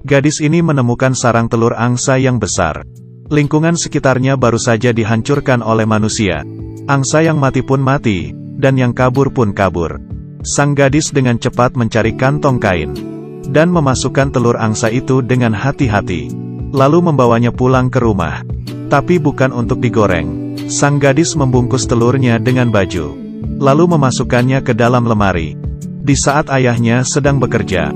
Gadis ini menemukan sarang telur angsa yang besar. Lingkungan sekitarnya baru saja dihancurkan oleh manusia. Angsa yang mati pun mati, dan yang kabur pun kabur. Sang gadis dengan cepat mencari kantong kain, dan memasukkan telur angsa itu dengan hati-hati. Lalu membawanya pulang ke rumah. Tapi bukan untuk digoreng. Sang gadis membungkus telurnya dengan baju, lalu memasukkannya ke dalam lemari. Di saat ayahnya sedang bekerja,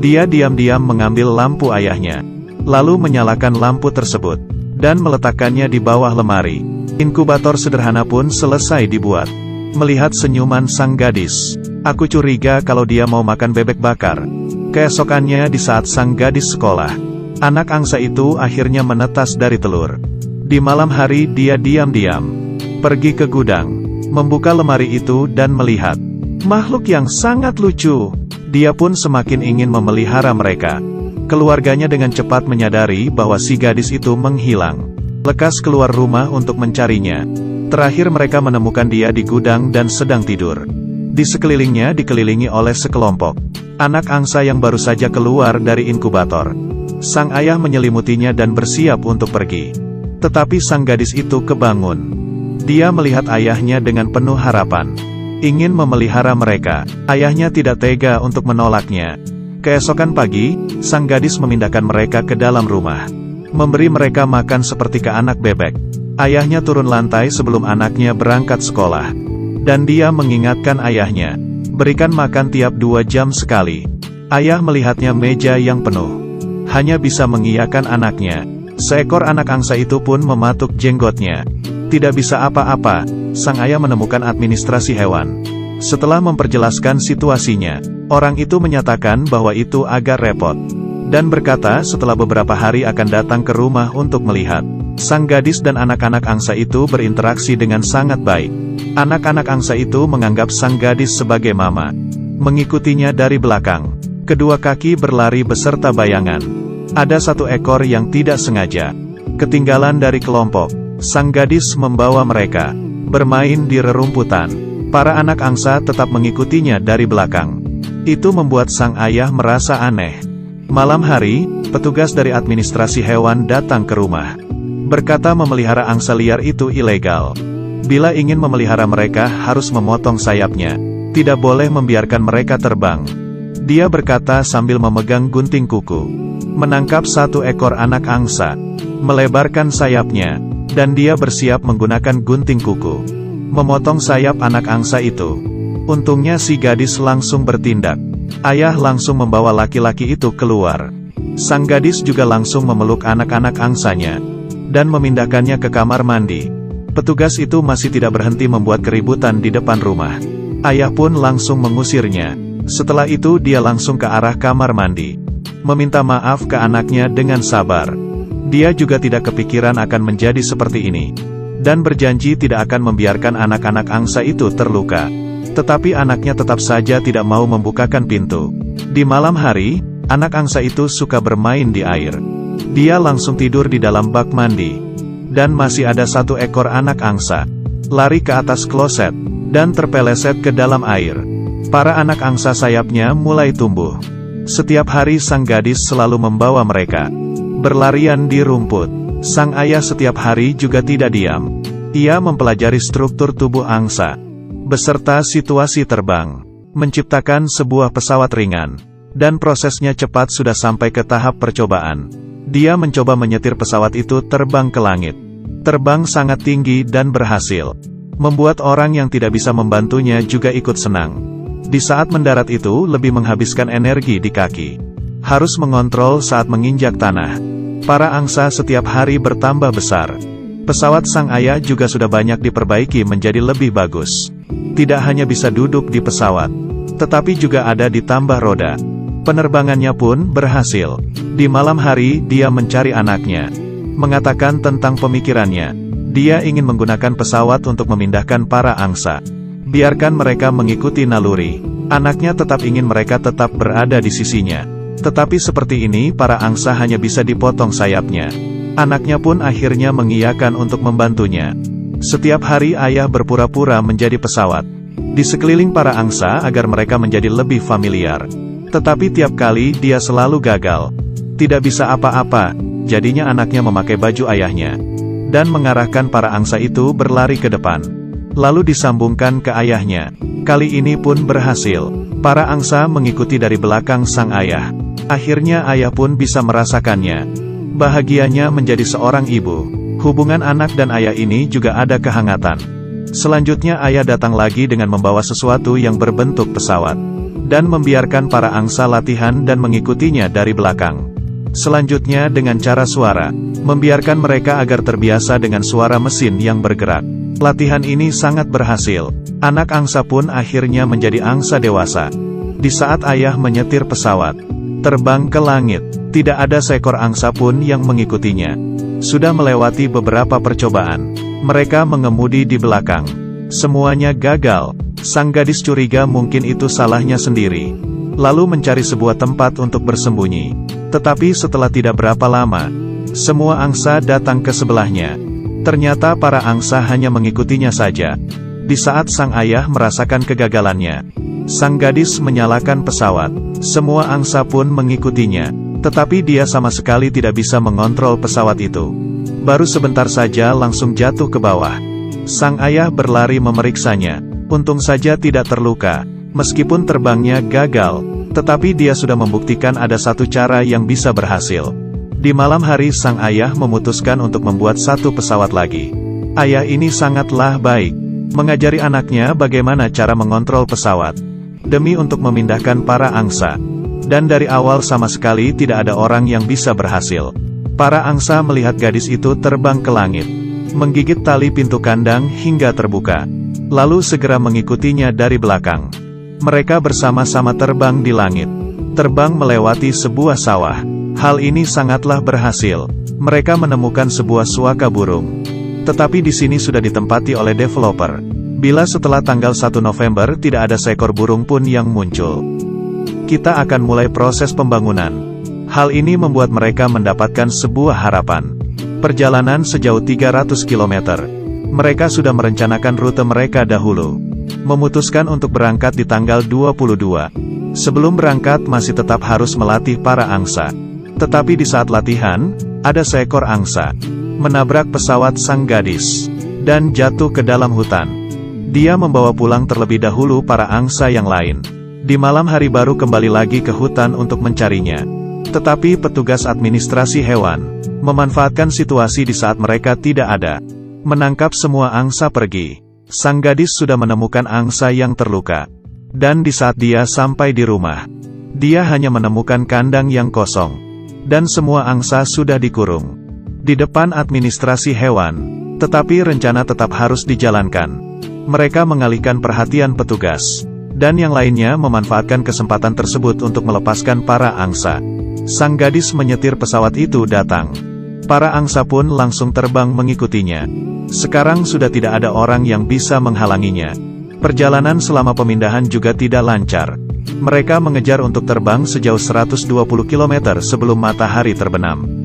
dia diam-diam mengambil lampu ayahnya, lalu menyalakan lampu tersebut, dan meletakkannya di bawah lemari. Inkubator sederhana pun selesai dibuat. Melihat senyuman sang gadis, aku curiga kalau dia mau makan bebek bakar. Keesokannya di saat sang gadis sekolah, anak angsa itu akhirnya menetas dari telur. Di malam hari dia diam-diam pergi ke gudang, membuka lemari itu dan melihat makhluk yang sangat lucu. Dia pun semakin ingin memelihara mereka. Keluarganya dengan cepat menyadari bahwa si gadis itu menghilang. Lekas keluar rumah untuk mencarinya. Terakhir mereka menemukan dia di gudang dan sedang tidur. Di sekelilingnya dikelilingi oleh sekelompok anak angsa yang baru saja keluar dari inkubator. Sang ayah menyelimutinya dan bersiap untuk pergi. Tetapi sang gadis itu kebangun. Dia melihat ayahnya dengan penuh harapan, ingin memelihara mereka. Ayahnya tidak tega untuk menolaknya. Keesokan pagi, sang gadis memindahkan mereka ke dalam rumah, memberi mereka makan seperti ke anak bebek. Ayahnya turun lantai sebelum anaknya berangkat sekolah, dan dia mengingatkan ayahnya, berikan makan tiap 2 jam sekali. Ayah melihatnya meja yang penuh, hanya bisa mengiyakan anaknya. Seekor anak angsa itu pun mematuk jenggotnya. Tidak bisa apa-apa, sang ayah menemukan administrasi hewan. Setelah memperjelaskan situasinya, orang itu menyatakan bahwa itu agak repot, dan berkata setelah beberapa hari akan datang ke rumah untuk melihat. Sang gadis dan anak-anak angsa itu berinteraksi dengan sangat baik. Anak-anak angsa itu menganggap sang gadis sebagai mama, mengikutinya dari belakang. Kedua kaki berlari beserta bayangan. Ada 1 ekor yang tidak sengaja ketinggalan dari kelompok. Sang gadis membawa mereka bermain di rerumputan. Para anak angsa tetap mengikutinya dari belakang. Itu membuat sang ayah merasa aneh. Malam hari, petugas dari administrasi hewan datang ke rumah. Berkata memelihara angsa liar itu ilegal. Bila ingin memelihara mereka harus memotong sayapnya. Tidak boleh membiarkan mereka terbang. Dia berkata sambil memegang gunting kuku. Menangkap 1 ekor anak angsa, melebarkan sayapnya, dan dia bersiap menggunakan gunting kuku memotong sayap anak angsa itu. Untungnya si gadis langsung bertindak. Ayah langsung membawa laki-laki itu keluar. Sang gadis juga langsung memeluk anak-anak angsanya, dan memindahkannya ke kamar mandi. Petugas itu masih tidak berhenti membuat keributan di depan rumah. Ayah pun langsung mengusirnya. Setelah itu dia langsung ke arah kamar mandi, meminta maaf ke anaknya dengan sabar. Dia juga tidak kepikiran akan menjadi seperti ini, dan berjanji tidak akan membiarkan anak-anak angsa itu terluka. Tetapi anaknya tetap saja tidak mau membukakan pintu. Di malam hari, anak angsa itu suka bermain di air. Dia langsung tidur di dalam bak mandi. Dan masih ada 1 ekor anak angsa lari ke atas kloset, dan terpeleset ke dalam air. Para anak angsa sayapnya mulai tumbuh. Setiap hari sang gadis selalu membawa mereka berlarian di rumput. Sang ayah setiap hari juga tidak diam. Ia mempelajari struktur tubuh angsa, beserta situasi terbang, menciptakan sebuah pesawat ringan. Dan prosesnya cepat sudah sampai ke tahap percobaan. Dia mencoba menyetir pesawat itu terbang ke langit. Terbang sangat tinggi dan berhasil. Membuat orang yang tidak bisa membantunya juga ikut senang. Di saat mendarat itu lebih menghabiskan energi di kaki. Harus mengontrol saat menginjak tanah. Para angsa setiap hari bertambah besar. Pesawat sang ayah juga sudah banyak diperbaiki menjadi lebih bagus. Tidak hanya bisa duduk di pesawat, tetapi juga ada ditambah roda. Penerbangannya pun berhasil. Di malam hari dia mencari anaknya, mengatakan tentang pemikirannya. Dia ingin menggunakan pesawat untuk memindahkan para angsa. Biarkan mereka mengikuti naluri. Anaknya tetap ingin mereka tetap berada di sisinya. Tetapi seperti ini para angsa hanya bisa dipotong sayapnya. Anaknya pun akhirnya mengiyakan untuk membantunya. Setiap hari ayah berpura-pura menjadi pesawat di sekeliling para angsa agar mereka menjadi lebih familiar. Tetapi tiap kali dia selalu gagal. Tidak bisa apa-apa, jadinya anaknya memakai baju ayahnya. Dan mengarahkan para angsa itu berlari ke depan. Lalu disambungkan ke ayahnya. Kali ini pun berhasil. Para angsa mengikuti dari belakang sang ayah. Akhirnya ayah pun bisa merasakannya. Bahagianya menjadi seorang ibu. Hubungan anak dan ayah ini juga ada kehangatan. Selanjutnya ayah datang lagi dengan membawa sesuatu yang berbentuk pesawat. Dan membiarkan para angsa latihan dan mengikutinya dari belakang. Selanjutnya dengan cara suara, membiarkan mereka agar terbiasa dengan suara mesin yang bergerak. Latihan ini sangat berhasil. Anak angsa pun akhirnya menjadi angsa dewasa. Di saat ayah menyetir pesawat, terbang ke langit, tidak ada seekor angsa pun yang mengikutinya. Sudah melewati beberapa percobaan. Mereka mengemudi di belakang. Semuanya gagal. Sang gadis curiga mungkin itu salahnya sendiri. Lalu mencari sebuah tempat untuk bersembunyi. Tetapi setelah tidak berapa lama, semua angsa datang ke sebelahnya. Ternyata para angsa hanya mengikutinya saja. Di saat sang ayah merasakan kegagalannya, sang gadis menyalakan pesawat. Semua angsa pun mengikutinya. Tetapi dia sama sekali tidak bisa mengontrol pesawat itu. Baru sebentar saja langsung jatuh ke bawah. Sang ayah berlari memeriksanya. Untung saja tidak terluka. Meskipun terbangnya gagal, tetapi dia sudah membuktikan ada satu cara yang bisa berhasil. Di malam hari sang ayah memutuskan untuk membuat satu pesawat lagi. Ayah ini sangatlah baik, mengajari anaknya bagaimana cara mengontrol pesawat, demi untuk memindahkan para angsa. Dan dari awal sama sekali tidak ada orang yang bisa berhasil. Para angsa melihat gadis itu terbang ke langit, menggigit tali pintu kandang hingga terbuka, lalu segera mengikutinya dari belakang. Mereka bersama-sama terbang di langit. Terbang melewati sebuah sawah. Hal ini sangatlah berhasil. Mereka menemukan sebuah suaka burung. Tetapi di sini sudah ditempati oleh developer. Bila setelah tanggal 1 November tidak ada seekor burung pun yang muncul, kita akan mulai proses pembangunan. Hal ini membuat mereka mendapatkan sebuah harapan. Perjalanan sejauh 300 km. Mereka sudah merencanakan rute mereka dahulu. Memutuskan untuk berangkat di tanggal 22. Sebelum berangkat masih tetap harus melatih para angsa. Tetapi di saat latihan, ada seekor angsa menabrak pesawat sang gadis dan jatuh ke dalam hutan. Dia membawa pulang terlebih dahulu para angsa yang lain. Di malam hari baru kembali lagi ke hutan untuk mencarinya. Tetapi petugas administrasi hewan memanfaatkan situasi di saat mereka tidak ada. Menangkap semua angsa pergi. Sang gadis sudah menemukan angsa yang terluka. Dan di saat dia sampai di rumah, dia hanya menemukan kandang yang kosong. Dan semua angsa sudah dikurung di depan administrasi hewan. Tetapi rencana tetap harus dijalankan. Mereka mengalihkan perhatian petugas. Dan yang lainnya memanfaatkan kesempatan tersebut untuk melepaskan para angsa. Sang gadis menyetir pesawat itu datang. Para angsa pun langsung terbang mengikutinya. Sekarang sudah tidak ada orang yang bisa menghalanginya. Perjalanan selama pemindahan juga tidak lancar. Mereka mengejar untuk terbang sejauh 120 km sebelum matahari terbenam.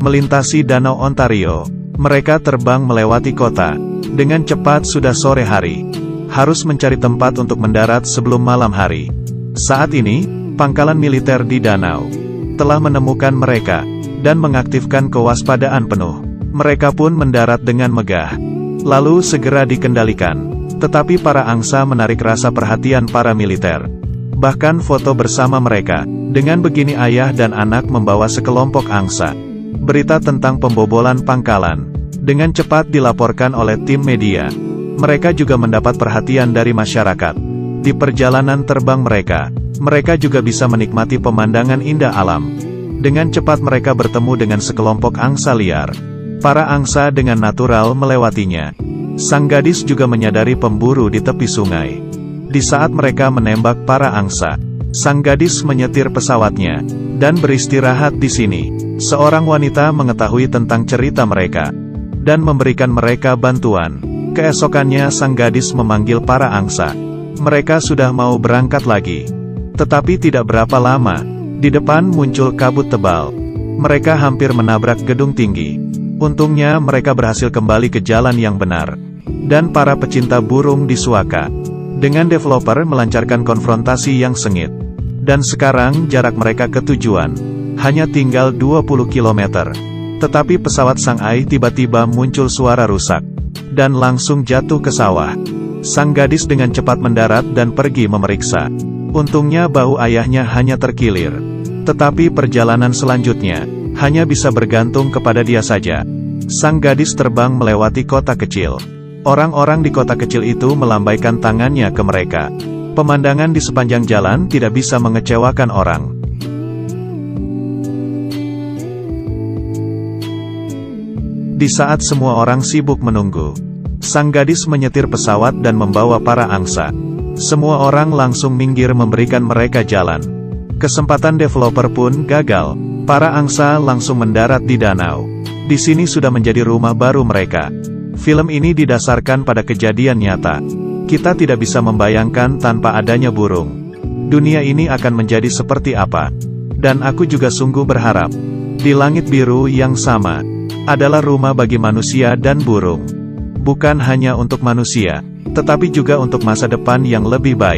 Melintasi Danau Ontario, mereka terbang melewati kota. Dengan cepat sudah sore hari. Harus mencari tempat untuk mendarat sebelum malam hari. Saat ini, pangkalan militer di danau telah menemukan mereka dan mengaktifkan kewaspadaan penuh. Mereka pun mendarat dengan megah, lalu segera dikendalikan. Tetapi para angsa menarik rasa perhatian para militer. Bahkan foto bersama mereka. Dengan begini ayah dan anak membawa sekelompok angsa. Berita tentang pembobolan pangkalan dengan cepat dilaporkan oleh tim media. Mereka juga mendapat perhatian dari masyarakat. Di perjalanan terbang mereka, mereka juga bisa menikmati pemandangan indah alam. Dengan cepat mereka bertemu dengan sekelompok angsa liar. Para angsa dengan natural melewatinya. Sang gadis juga menyadari pemburu di tepi sungai. Di saat mereka menembak para angsa, sang gadis menyetir pesawatnya dan beristirahat di sini. Seorang wanita mengetahui tentang cerita mereka dan memberikan mereka bantuan. Keesokannya sang gadis memanggil para angsa. Mereka sudah mau berangkat lagi. Tetapi tidak berapa lama, di depan muncul kabut tebal. Mereka hampir menabrak gedung tinggi. Untungnya mereka berhasil kembali ke jalan yang benar. Dan para pecinta burung disuaka. Dengan developer melancarkan konfrontasi yang sengit. Dan sekarang jarak mereka ke tujuan hanya tinggal 20 km. Tetapi pesawat sang ayah tiba-tiba muncul suara rusak, dan langsung jatuh ke sawah. Sang gadis dengan cepat mendarat dan pergi memeriksa. Untungnya bahu ayahnya hanya terkilir. Tetapi perjalanan selanjutnya, hanya bisa bergantung kepada dia saja. Sang gadis terbang melewati kota kecil. Orang-orang di kota kecil itu melambaikan tangannya ke mereka. Pemandangan di sepanjang jalan tidak bisa mengecewakan orang. Di saat semua orang sibuk menunggu, sang gadis menyetir pesawat dan membawa para angsa. Semua orang langsung minggir memberikan mereka jalan. Kesempatan developer pun gagal. Para angsa langsung mendarat di danau. Di sini sudah menjadi rumah baru mereka. Film ini didasarkan pada kejadian nyata. Kita tidak bisa membayangkan tanpa adanya burung. Dunia ini akan menjadi seperti apa. Dan aku juga sungguh berharap, di langit biru yang sama, adalah rumah bagi manusia dan burung. Bukan hanya untuk manusia, tetapi juga untuk masa depan yang lebih baik.